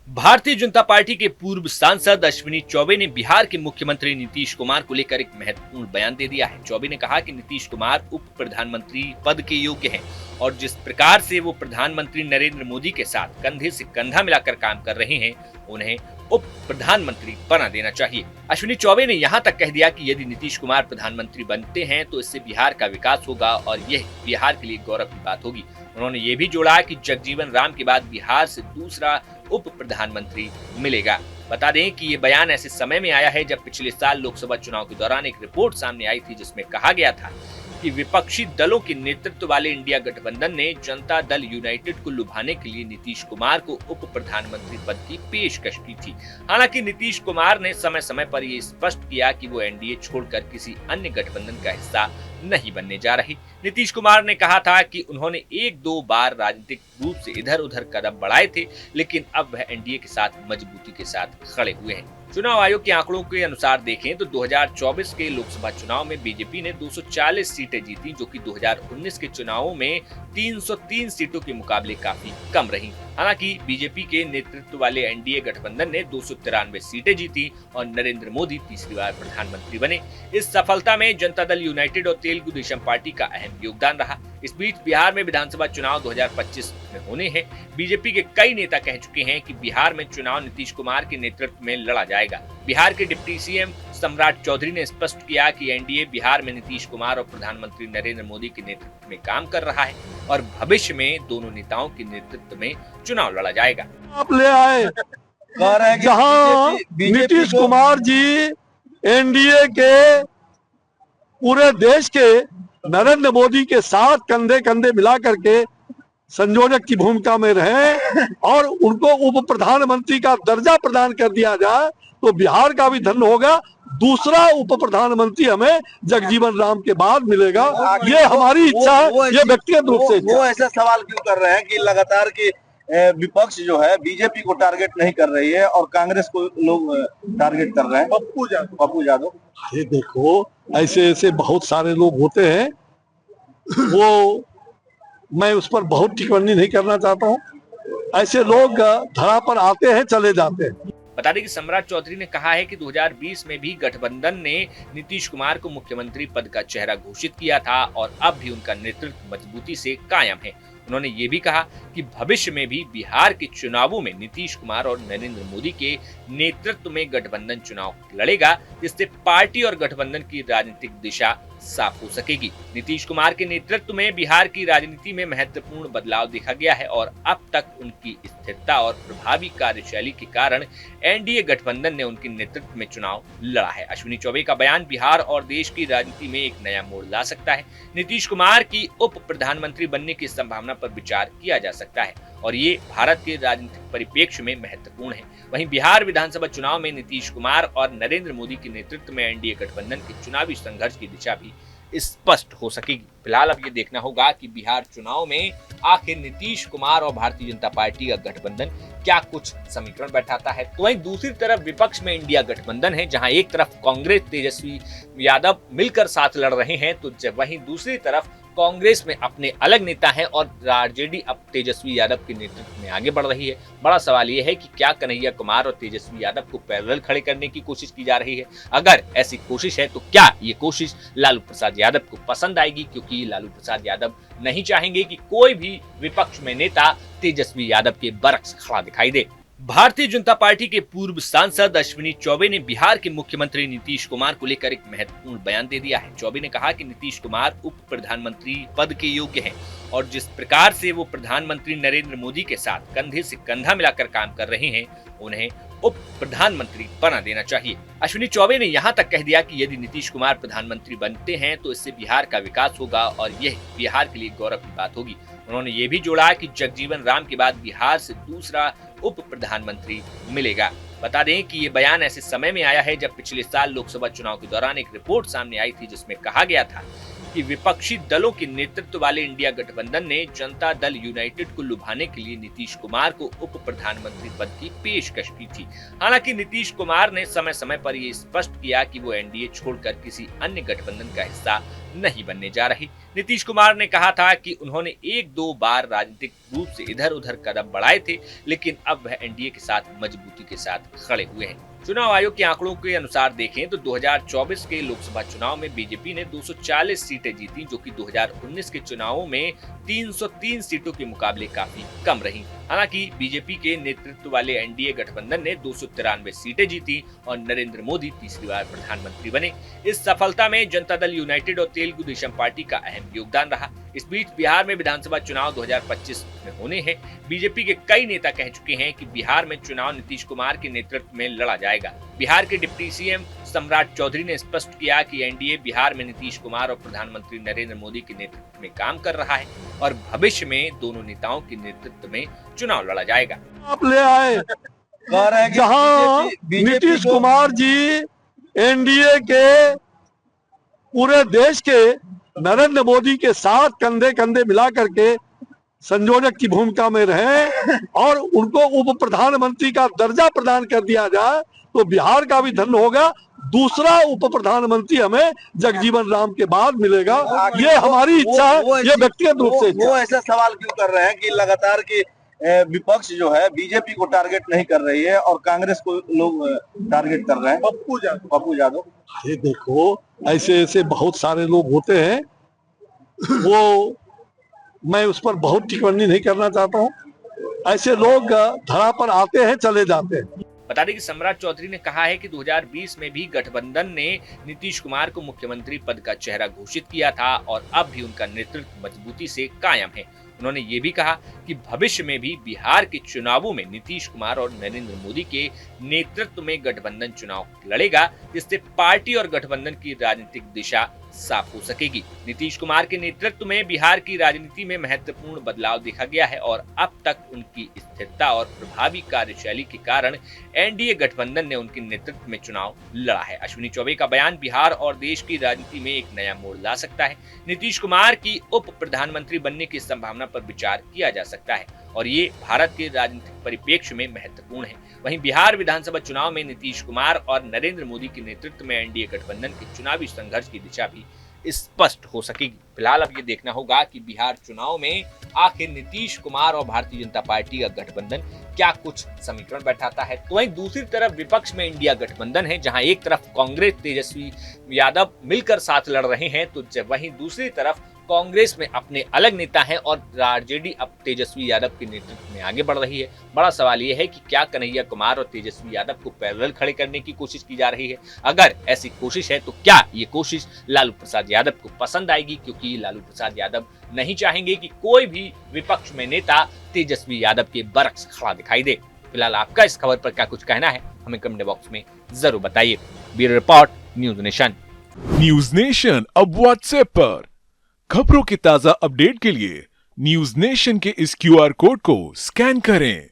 Bharatiya Janata party के पूर्व सांसद अश्विनी चौबे ने बिहार के मुख्यमंत्री नीतीश कुमार को लेकर एक महत्वपूर्ण बयान दे दिया है। चौबे ने कहा कि नीतीश कुमार उप प्रधानमंत्री पद के योग्य हैं और जिस प्रकार से वो प्रधानमंत्री नरेंद्र मोदी के साथ कंधे से कंधा मिलाकर काम कर रहे हैं, उन्हें उप प्रधानमंत्री बना देना चाहिए। अश्विनी चौबे ने यहाँ तक कह दिया कि यदि नीतीश कुमार प्रधानमंत्री बनते हैं तो इससे बिहार का विकास होगा और यह बिहार के लिए गौरव की बात होगी। उन्होंने ये भी जोड़ा कि जगजीवन राम के बाद बिहार से दूसरा उप प्रधानमंत्री मिलेगा। बता दें कि ये बयान ऐसे समय में आया है जब पिछले साल लोकसभा चुनाव के दौरान एक रिपोर्ट सामने आई थी जिसमें कहा गया था कि विपक्षी दलों के नेतृत्व वाले इंडिया गठबंधन ने जनता दल यूनाइटेड को लुभाने के लिए नीतीश कुमार को उप प्रधानमंत्री पद की पेशकश की थी। हालांकि नीतीश कुमार ने समय समय पर ये स्पष्ट किया कि वो एनडीए छोड़कर किसी अन्य गठबंधन का हिस्सा नहीं बनने जा रहे। नीतीश कुमार ने कहा था कि उन्होंने एक दो बार राजनीतिक रूप से इधर उधर कदम बढ़ाए थे, लेकिन अब वह एनडीए के साथ मजबूती के साथ खड़े हुए हैं। चुनाव आयोग के आंकड़ों के अनुसार देखें तो 2024 के लोकसभा चुनाव में बीजेपी ने 240 सीटें जीती, जो कि 2019 के चुनावों में 303 सीटों के मुकाबले काफी कम रही। हालांकि बीजेपी के नेतृत्व वाले एनडीए गठबंधन ने 293 सीटें जीती और नरेंद्र मोदी तीसरी बार प्रधानमंत्री बने। इस सफलता में जनता दल यूनाइटेड और तेलुगु देशम पार्टी का अहम योगदान रहा। इस बीच बिहार में विधानसभा चुनाव 2025 में होने हैं। बीजेपी के कई नेता कह चुके हैं कि बिहार में चुनाव नीतीश कुमार के नेतृत्व में लड़ा जाएगा। बिहार के डिप्टी सीएम सम्राट चौधरी ने स्पष्ट किया कि एनडीए बिहार में नीतीश कुमार और प्रधानमंत्री नरेंद्र मोदी के नेतृत्व में काम कर रहा है और भविष्य में दोनों नेताओं के नेतृत्व में चुनाव लड़ा जाएगा। आप ले आए जहां नीतीश कुमार जी एनडीए के पूरे देश के नरेंद्र मोदी के साथ कंधे कंधे मिला करके संयोजक की भूमिका में रहे और उनको उप प्रधानमंत्री का दर्जा प्रदान कर दिया जाए तो बिहार का भी धन होगा। दूसरा उप प्रधानमंत्री हमें जगजीवन राम के बाद मिलेगा। ये हमारी इच्छा है, ये व्यक्तिगत रूप से। वो ऐसा सवाल क्यों कर रहे हैं कि लगातार की विपक्ष जो है बीजेपी को टारगेट नहीं कर रही है और कांग्रेस को लोग टारगेट कर रहे हैं? पप्पू यादव। अरे देखो, ऐसे ऐसे बहुत सारे लोग होते हैं, वो मैं उस पर बहुत टिप्पणी नहीं करना चाहता हूँ। ऐसे लोग धरा पर आते हैं, चले जाते हैं। बता दें कि सम्राट चौधरी ने कहा है कि 2020 में भी गठबंधन ने नीतीश कुमार को मुख्यमंत्री पद का चेहरा घोषित किया था और अब भी उनका नेतृत्व मजबूती से कायम है। उन्होंने ये भी कहा कि भविष्य में भी बिहार के चुनावों में नीतीश कुमार और नरेंद्र मोदी के नेतृत्व में गठबंधन चुनाव लड़ेगा, जिससे पार्टी और गठबंधन की राजनीतिक दिशा साफ हो सकेगी। नीतीश कुमार के नेतृत्व में बिहार की राजनीति में महत्वपूर्ण बदलाव देखा गया है और अब तक उनकी स्थिरता और प्रभावी कार्यशैली के कारण एनडीए गठबंधन ने उनके नेतृत्व में चुनाव लड़ा है। अश्विनी चौबे का बयान बिहार और देश की राजनीति में एक नया मोड़ ला सकता है। नीतीश कुमार की उप प्रधानमंत्री बनने की संभावना पर विचार किया जा सकता है और ये भारत के राजनीतिक परिप्रेक्ष्य में महत्वपूर्ण है। वहीं बिहार विधानसभा चुनाव में नीतीश कुमार और नरेंद्र मोदी के नेतृत्व में एनडीए गठबंधन के चुनावी संघर्ष की दिशा भी स्पष्ट हो सकेगी। फिलहाल अब ये देखना होगा कि बिहार चुनाव में आखिर नीतीश कुमार और भारतीय जनता पार्टी का गठबंधन क्या कुछ समीकरण बैठाता है। तो वहीं दूसरी तरफ विपक्ष में इंडिया गठबंधन है, जहां एक तरफ कांग्रेस तेजस्वी यादव मिलकर साथ लड़ रहे हैं, तो वहीं दूसरी तरफ कांग्रेस में अपने अलग नेता हैं और आरजेडी अब तेजस्वी यादव के नेतृत्व में आगे बढ़ रही है। बड़ा सवाल यह है कि क्या कन्हैया कुमार और तेजस्वी यादव को पैरेलल खड़े करने की कोशिश की जा रही है। अगर ऐसी कोशिश है तो क्या ये कोशिश लालू प्रसाद यादव को पसंद आएगी, क्योंकि लालू प्रसाद यादव नहीं चाहेंगे कि कोई भी विपक्ष में नेता तेजस्वी यादव के बरक्स खड़ा दिखाई दे। भारतीय जनता पार्टी के पूर्व सांसद अश्विनी चौबे ने बिहार के मुख्यमंत्री नीतीश कुमार को लेकर एक महत्वपूर्ण बयान दे दिया है। चौबे ने कहा कि नीतीश कुमार उप प्रधानमंत्री पद के योग्य हैं और जिस प्रकार से वो प्रधानमंत्री नरेंद्र मोदी के साथ कंधे से कंधा मिलाकर काम कर रहे हैं, उन्हें उप प्रधानमंत्री बना देना चाहिए। अश्विनी चौबे ने यहाँ तक कह दिया कि यदि नीतीश कुमार प्रधानमंत्री बनते हैं तो इससे बिहार का विकास होगा और यह बिहार के लिए गौरव की बात होगी। उन्होंने ये भी जोड़ा कि जगजीवन राम के बाद बिहार से दूसरा उप प्रधानमंत्री मिलेगा। बता दें कि ये बयान ऐसे समय में आया है जब पिछले साल लोकसभा चुनाव के दौरान एक रिपोर्ट सामने आई थी जिसमें कहा गया था कि विपक्षी दलों के नेतृत्व वाले इंडिया गठबंधन ने जनता दल यूनाइटेड को लुभाने के लिए नीतीश कुमार को उप प्रधानमंत्री पद की पेशकश की थी। हालांकि नीतीश कुमार ने समय समय पर यह स्पष्ट किया कि वो एनडीए छोड़कर किसी अन्य गठबंधन का हिस्सा नहीं बनने जा रही। नीतीश कुमार ने कहा था कि उन्होंने एक दो बार राजनीतिक रूप से इधर उधर कदम बढ़ाए थे, लेकिन अब वह एनडीए के साथ मजबूती के साथ खड़े हुए हैं। चुनाव आयोग के आंकड़ों के अनुसार देखें तो 2024 के लोकसभा चुनाव में बीजेपी ने 240 सीटें जीती, जो कि 2019 के चुनावों में 303 सीटों के मुकाबले काफी कम रही। हालांकि बीजेपी के नेतृत्व वाले एनडीए गठबंधन ने 293 सीटें जीती और नरेंद्र मोदी तीसरी बार प्रधानमंत्री बने। इस सफलता में जनता दल यूनाइटेड और तेलुगु देशम पार्टी का अहम योगदान रहा। इस बीच बिहार में विधानसभा चुनाव 2025 में होने हैं। बीजेपी के कई नेता कह चुके हैं कि बिहार में चुनाव नीतीश कुमार के नेतृत्व में लड़ा जाएगा। बिहार के डिप्टी सीएम सम्राट चौधरी ने स्पष्ट किया कि एनडीए बिहार में नीतीश कुमार और प्रधानमंत्री नरेंद्र मोदी के नेतृत्व में काम कर रहा है और भविष्य में दोनों नेताओं के नेतृत्व में चुनाव लड़ा जाएगा। आप ले आए जहां नीतीश कुमार जी एनडीए के पूरे देश के नरेंद्र मोदी के साथ कंधे कंधे मिला करके संयोजक की भूमिका में रहे और उनको उप प्रधानमंत्री का दर्जा प्रदान कर दिया जाए तो बिहार का भी धन होगा। दूसरा उप प्रधानमंत्री हमें जगजीवन राम के बाद मिलेगा। ये हमारी इच्छा है, ये व्यक्तिगत रूप से। वो ऐसा सवाल क्यों कर रहे हैं कि लगातार की विपक्ष जो है बीजेपी को टारगेट नहीं कर रही है और कांग्रेस को लोग टारगेट कर रहे हैं? पप्पू यादव। अरे देखो, ऐसे ऐसे बहुत सारे लोग होते हैं, वो मैं उस पर बहुत टिप्पणी नहीं करना चाहता हूँ। ऐसे लोग धरा पर आते हैं, चले जाते हैं। बता दें कि सम्राट चौधरी ने कहा है कि 2020 में भी गठबंधन ने नीतीश कुमार को मुख्यमंत्री पद का चेहरा घोषित किया था और अब भी उनका नेतृत्व मजबूती से कायम है। उन्होंने ये भी कहा कि भविष्य में भी बिहार के चुनावों में नीतीश कुमार और नरेंद्र मोदी के नेतृत्व में गठबंधन चुनाव लड़ेगा, जिससे पार्टी और गठबंधन की राजनीतिक दिशा साफ हो सकेगी। नीतीश कुमार के नेतृत्व में बिहार की राजनीति में महत्वपूर्ण बदलाव देखा गया है और अब तक उनकी स्थिरता और प्रभावी कार्यशैली के कारण एनडीए गठबंधन ने उनके नेतृत्व में चुनाव लड़ा है। अश्विनी चौबे का बयान बिहार और देश की राजनीति में एक नया मोड़ ला सकता है। नीतीश कुमार की उप प्रधानमंत्री बनने की संभावना पर विचार किया जा सकता है और ये भारत के राजनीतिक परिप्रेक्ष्य में महत्वपूर्ण है। वहीं बिहार विधानसभा चुनाव में नीतीश कुमार और नरेंद्र मोदी के नेतृत्व में एनडीए गठबंधन के चुनावी संघर्ष की दिशा भी स्पष्ट हो सकेगी। फिलहाल अब ये देखना होगा कि बिहार चुनाव में आखिर नीतीश कुमार और भारतीय जनता पार्टी का गठबंधन क्या कुछ समीकरण बैठाता है। तो वहीं दूसरी तरफ विपक्ष में इंडिया गठबंधन है, जहां एक तरफ कांग्रेस तेजस्वी यादव मिलकर साथ लड़ रहे हैं, तो जब वहीं दूसरी तरफ कांग्रेस में अपने अलग नेता हैं और आरजेडी अब तेजस्वी यादव के नेतृत्व में आगे बढ़ रही है। बड़ा सवाल यह है कि क्या कन्हैया कुमार और तेजस्वी यादव को पैरेलल खड़े करने की कोशिश की जा रही है। अगर ऐसी कोशिश है तो क्या ये कोशिश लालू प्रसाद यादव को पसंद आएगी, क्योंकि लालू प्रसाद यादव नहीं चाहेंगे कि कोई भी विपक्ष में नेता तेजस्वी यादव के बरक्स खड़ा दिखाई दे। फिलहाल आपका इस खबर पर क्या कुछ कहना है, हमें कमेंट बॉक्स में जरूर बताइए। Bureau report, news nation. News nation अब व्हाट्सएप पर खबरों के ताजा अपडेट के लिए न्यूज नेशन के इस क्यूआर कोड को स्कैन करें।